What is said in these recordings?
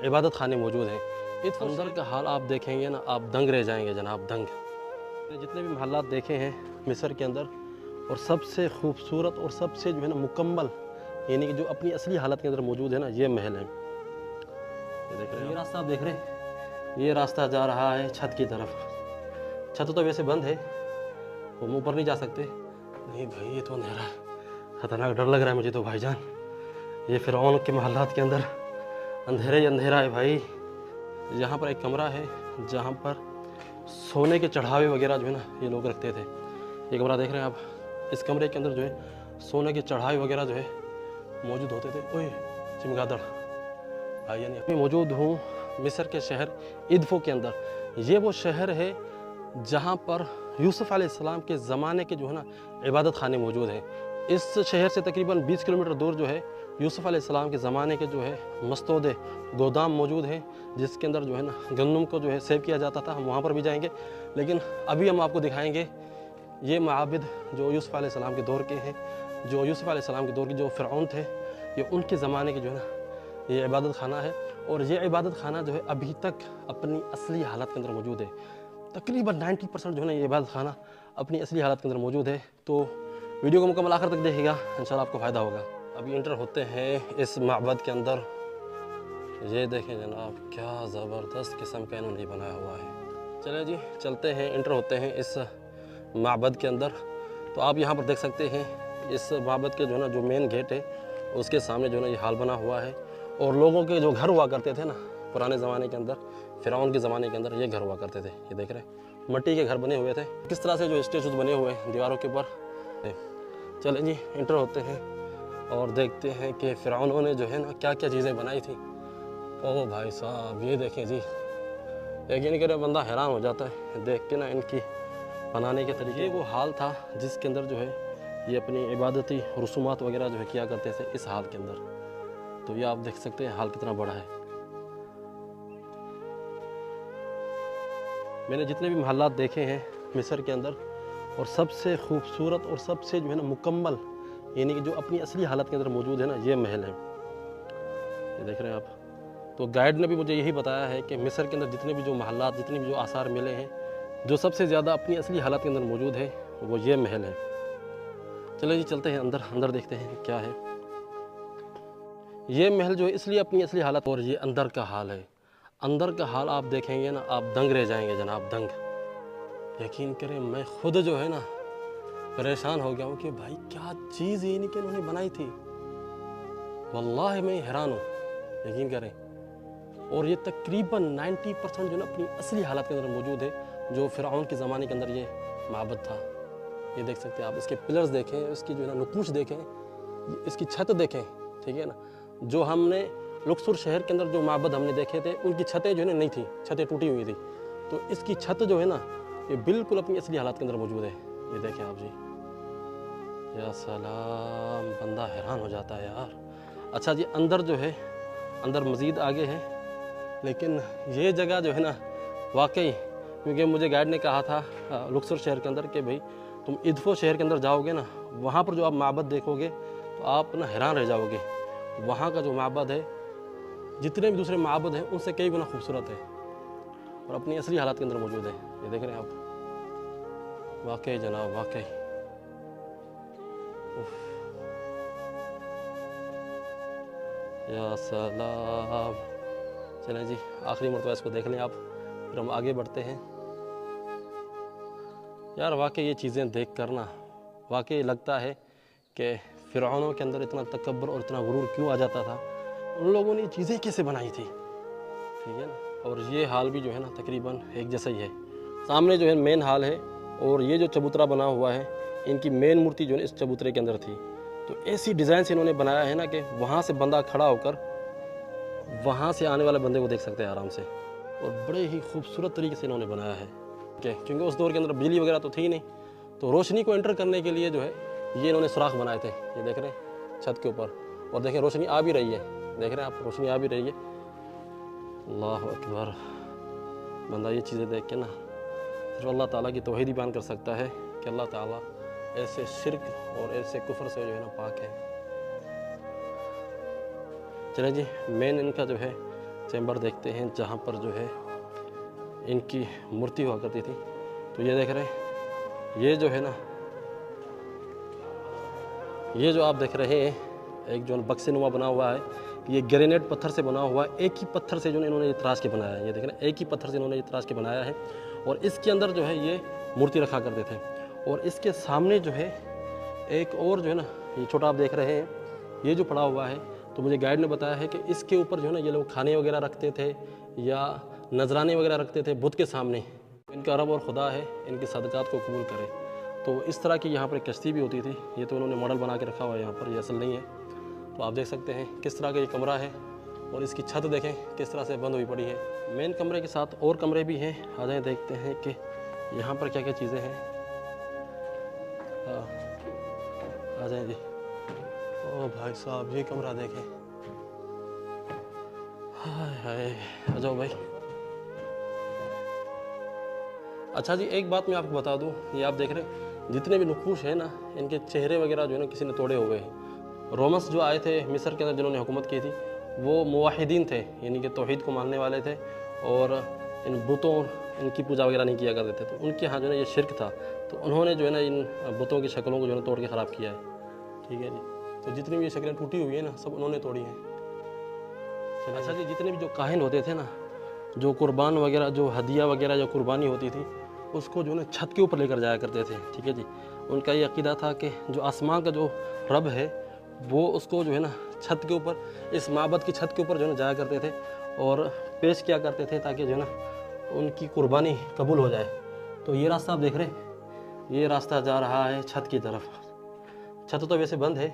इबादत खाने मौजूद हैं। इस अंदर का हाल आप देखेंगे ना, आप दंग रह जाएंगे जनाब, दंग। जितने भी महल्लात देखे हैं मिस्र के अंदर, और सबसे खूबसूरत और सबसे जो है ना मुकम्मल, यानी कि जो अपनी असली हालत के अंदर मौजूद है ना, ये महल है। ये देख रहे हैं, ये रास्ता आप देख रहे हैं, ये रास्ता जा रहा है छत की तरफ। छत तो वैसे बंद है, वो मुँह पर नहीं जा सकते। नहीं भाई, ये तो अंधेरा है, खतरनाक डर लग रहा है मुझे तो भाईजान। ये फिरौन के महल्लात के अंदर अंधेरा ही अंधेरा है भाई। यहाँ पर एक कमरा है जहाँ पर सोने के चढ़ावे वगैरह जो है ना ये लोग रखते थे। ये कमरा देख रहे हैं आप, इस कमरे के अंदर जो है सोने के चढ़ावे वगैरह जो है मौजूद होते थे। ओए चमगादड़ भाई, यानी मैं मौजूद हूँ मिस्र के शहर इदफो के अंदर। ये वो शहर है जहाँ पर यूसुफ अलैहिस्सलाम के ज़माने के जो है ना इबादत खाने मौजूद हैं। इस शहर से तकरीबन 20 किलोमीटर दूर जो है यूसुफ अलैहिस्सलाम के ज़माने के जो है मस्तौदे गोदाम मौजूद हैं, जिसके अंदर जो है ना गंदम को जो है सेव किया जाता था। हम वहाँ पर भी जाएंगे, लेकिन अभी हम आपको दिखाएंगे ये माबिद जो यूसुफ अलैहिस्सलाम के दौर के हैं, जो यूसुफ अलैहिस्सलाम के दौर के जो फ़िरऔन थे, ये उनके ज़माने के जो है ना ये इबादत खाना है। और ये इबादत खाना जो है अभी तक अपनी असली हालत के अंदर मौजूद है। तकरीबन 90% जो है ना ये इबादत खाना अपनी असली हालत के अंदर मौजूद है। तो वीडियो को मुकम्मल आखिर तक देखिएगा, इंशाल्लाह आपको फ़ायदा होगा। अभी इंटर होते हैं इस माबद के अंदर। ये देखें जनाब, क्या ज़बरदस्त किस्म का इन्होंने बनाया हुआ है। चलिए जी चलते हैं, इंटर होते हैं इस माबद के अंदर। तो आप यहाँ पर देख सकते हैं इस माबद के जो है ना जो मेन गेट है उसके सामने जो है ना ये हाल बना हुआ है। और लोगों के जो घर हुआ करते थे ना पुराने ज़माने के अंदर, फ़िरऔन के ज़माने के अंदर ये घर हुआ करते थे। ये देख रहे हैं मट्टी के घर बने हुए थे, किस तरह से जो स्टेचूज बने हुए हैं दीवारों के ऊपर। चलें जी इंटर होते हैं और देखते हैं कि फ़िरऔनों ने जो है ना क्या क्या चीज़ें बनाई थी। ओह भाई साहब, ये देखें जी, यकीन करें बंदा हैरान हो जाता है देख के ना इनकी बनाने के तरीके। ये वो हाल था जिसके अंदर जो है ये अपनी इबादती रसूमात वगैरह जो है किया करते थे इस हाल के अंदर। तो ये आप देख सकते हैं हाल कितना बड़ा है। मैंने जितने भी महल्लात देखे हैं मिस्र के अंदर, और सबसे खूबसूरत और सबसे जो है ना मुकम्मल, यानी कि जो अपनी असली हालत के अंदर मौजूद है ना, ये महल है। ये देख रहे हैं आप। तो गाइड ने भी मुझे यही बताया है कि मिस्र के अंदर जितने भी जो महल्लात, जितने भी जो आसार मिले हैं, जो सबसे ज़्यादा अपनी असली हालत के अंदर मौजूद है वो ये महल है। चलो जी चलते हैं अंदर, अंदर देखते हैं क्या है। ये महल जो है इसलिए अपनी असली हालत, और ये अंदर का हाल है। अंदर का हाल आप देखेंगे ना, आप दंग रह जाएंगे जनाब, दंग। यकीन करें मैं खुद जो है ना परेशान हो गया हूँ कि भाई क्या चीज़ ये नहीं कि इन्होंने बनाई थी। वल्लाहि मैं हैरान हूँ, यकीन करें। और ये तकरीबन 90% जो है ना अपनी असली हालत के अंदर मौजूद है, जो फ़िरऔन के ज़माने के अंदर ये माबद था। ये देख सकते हैं आप, इसके पिलर्स देखें, इसकी जो है ना नकूश देखें, इसकी छत देखें, ठीक है ना। जो हमने लुक्सुर शहर के अंदर जो माबद हमने देखे थे उनकी छतें जो है ना नहीं थी, छतें टूटी हुई थी। तो इसकी छत जो है ना ये बिल्कुल अपनी असली हालत के अंदर मौजूद है। ये देखें आप जी, या सलाम, बंदा हैरान हो जाता है यार। अच्छा जी अंदर जो है, अंदर मज़ीद आगे है, लेकिन ये जगह जो है ना वाकई, क्योंकि मुझे गाइड ने कहा था लुक्सुर शहर के अंदर कि भाई तुम इदफो शहर के अंदर जाओगे ना, वहाँ पर जो आप माबद देखोगे तो आप ना हैरान रह जाओगे। वहाँ का जो माबद है जितने भी दूसरे माबद हैं उनसे कई गुना खूबसूरत है और अपनी असली हालत के अंदर मौजूद है। ये देख रहे हैं आप, वाकई जनाब वाकई। या सलाम। चलें जी आखिरी मरतबा इसको देख लें आप, फिर हम आगे बढ़ते हैं। यार वाकई ये चीज़ें देख कर ना वाकई लगता है कि फ़िरऔनों के अंदर इतना तकब्बुर और इतना गुरूर क्यों आ जाता था, उन लोगों ने ये चीज़ें कैसे बनाई थी, ठीक है ना। और ये हाल भी जो है ना तकरीबन एक जैसा ही है। सामने जो है मेन हाल है, और ये जो चबूतरा बना हुआ है इनकी मेन मूर्ति जो है इस चबूतरे के अंदर थी। तो ऐसी डिज़ाइन से इन्होंने बनाया है ना कि वहाँ से बंदा खड़ा होकर वहाँ से आने वाले बंदे को देख सकते हैं आराम से, और बड़े ही खूबसूरत तरीके से इन्होंने बनाया है। क्योंकि उस दौर के अंदर बिजली वगैरह तो थी नहीं, तो रोशनी को एंटर करने के लिए जो है ये इन्होंने सुराख बनाए थे। ये देख रहे हैं छत के ऊपर, और देखें रोशनी आ भी रही है, देख रहे हैं आप रोशनी आ भी रही है। अल्लाह अकबर। बंदा ये चीज़ें देख के ना सिर्फ अल्लाह ताला की तौहीद ही बयान कर सकता है कि अल्लाह ताला ऐसे शिर्क और ऐसे कुफ्र से जो है ना पाक है। चलें जी मेन इनका जो है चैम्बर देखते हैं जहाँ पर जो है इनकी मूर्ति हुआ करती थी। तो ये देख रहे हैं, ये जो है ना, ये जो आप देख रहे हैं एक जो बक्से नुमा बना हुआ है, ये ग्रेनाइट पत्थर से बना हुआ है। एक ही पत्थर से जो इन्होंने ये तराश के बनाया है, ये देख रहे हैं, एक ही पत्थर से इन्होंने ये तराश के बनाया है। और इसके अंदर जो है ये मूर्ति रखा करते थे। और इसके सामने जो है एक और जो है ना, ये छोटा आप देख रहे हैं, ये जो पड़ा हुआ है, तो मुझे गाइड ने बताया है कि इसके ऊपर जो है ना ये लोग खाने वगैरह रखते थे या नजराने वगैरह रखते थे बुत के सामने। इनका रब और खुदा है, इनकी सदक़ात को कबूल करे। तो इस तरह की यहाँ पर कश्ती भी होती थी। ये तो उन्होंने मॉडल बना के रखा हुआ है यहाँ पर, ये असल नहीं है। तो आप देख सकते हैं किस तरह का ये कमरा है और इसकी छत देखें किस तरह से बंद हुई पड़ी है। मेन कमरे के साथ और कमरे भी हैं, आ जाएँ देखते हैं कि यहाँ पर क्या क्या चीज़ें हैं। आ जाएँ जी। ओ भाई साहब, ये कमरा देखें, हाय हाय, आ जाओ भाई। अच्छा जी, एक बात मैं आपको बता दूं, ये आप देख रहे हैं जितने भी नकुश हैं ना, इनके चेहरे वगैरह जो है ना किसी ने तोड़े हुए हैं। रोमन्स जो आए थे मिस्र के अंदर, जिन्होंने हुकूमत की थी, वो मुवाहिदीन थे, यानी कि तौहीद को मानने वाले थे और इन बुतों इनकी पूजा वगैरह नहीं किया करते थे। तो उनके यहाँ जो है ना ये शिरक था, तो उन्होंने जो है ना इन बुतों की शक्लों को जो है तोड़ के ख़राब किया है। ठीक है जी। तो जितनी भी ये शक्लें टूटी हुई है ना, सब उन्होंने तोड़ी हैं। अच्छा जी, जितने भी जो काहिन होते थे ना, जो कुर्बान वगैरह, जो हदिया वगैरह, जो कुर्बानी होती थी, उसको जो है ना छत के ऊपर लेकर जाया करते थे। ठीक है जी। उनका ये अकीदा था कि जो आसमान का जो रब है, वो उसको जो है ना छत के ऊपर, इस माबद की छत के ऊपर जो है ना जाया करते थे और पेश किया करते थे, ताकि जो है ना उनकी कुर्बानी कबूल हो जाए। तो ये रास्ता आप देख रहे हैं, ये रास्ता जा रहा है छत की तरफ। छत तो वैसे बंद है,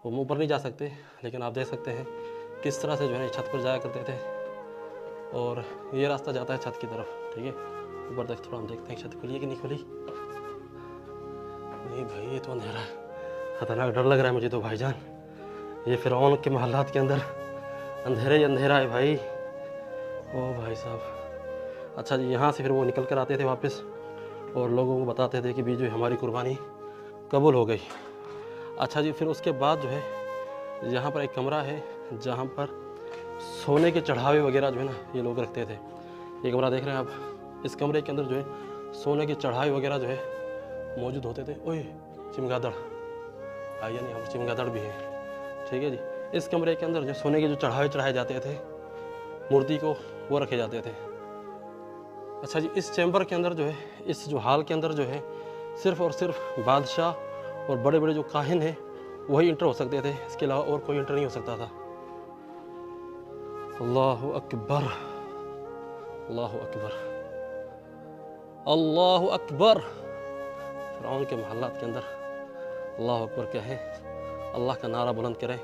वो मुँह पर नहीं जा सकते, लेकिन आप देख सकते हैं किस तरह से जो है ना छत पर जाया करते थे। और ये रास्ता जाता है छत की तरफ। ठीक है, ऊपर तक थोड़ा हम देखते हैं छत खुली है कि नहीं खुली। नहीं भाई, ये तो अंधेरा है, खतरनाक डर लग रहा है मुझे तो भाईजान। ये फिरौन के महल्लात के अंदर अंधेरा ही अंधेरा है भाई। ओ भाई साहब। अच्छा जी, यहाँ से फिर वो निकल कर आते थे वापस और लोगों को बताते थे कि भी जो हमारी कुर्बानी कबूल हो गई। अच्छा जी, फिर उसके बाद जो है यहाँ पर एक कमरा है जहाँ पर सोने के चढ़ावे वगैरह जो है ना ये लोग रखते थे। ये कमरा देख रहे हैं आप, इस कमरे के अंदर जो है सोने के चढ़ावे वगैरह जो है मौजूद होते थे। ओए चिमगादड़ आइए, नहीं, हम चिमगादड़ भी है। ठीक है जी। इस कमरे के अंदर जो सोने के जो चढ़ावे चढ़ाए जाते थे मूर्ति को, वो रखे जाते थे। अच्छा जी, इस चैम्बर के अंदर जो है, इस जो हाल के अंदर जो है, सिर्फ़ और सिर्फ बादशाह और बड़े बड़े जो काहिन हैं वही इंटर हो सकते थे, इसके अलावा और कोई इंटर नहीं हो सकता था। अल्लाहु अकबर, अल्लाहु अकबर, अल्लाहु अकबर। फिरौन के महल्लात के अंदर अल्लाहु अकबर कहें, अल्लाह का नारा बुलंद करें।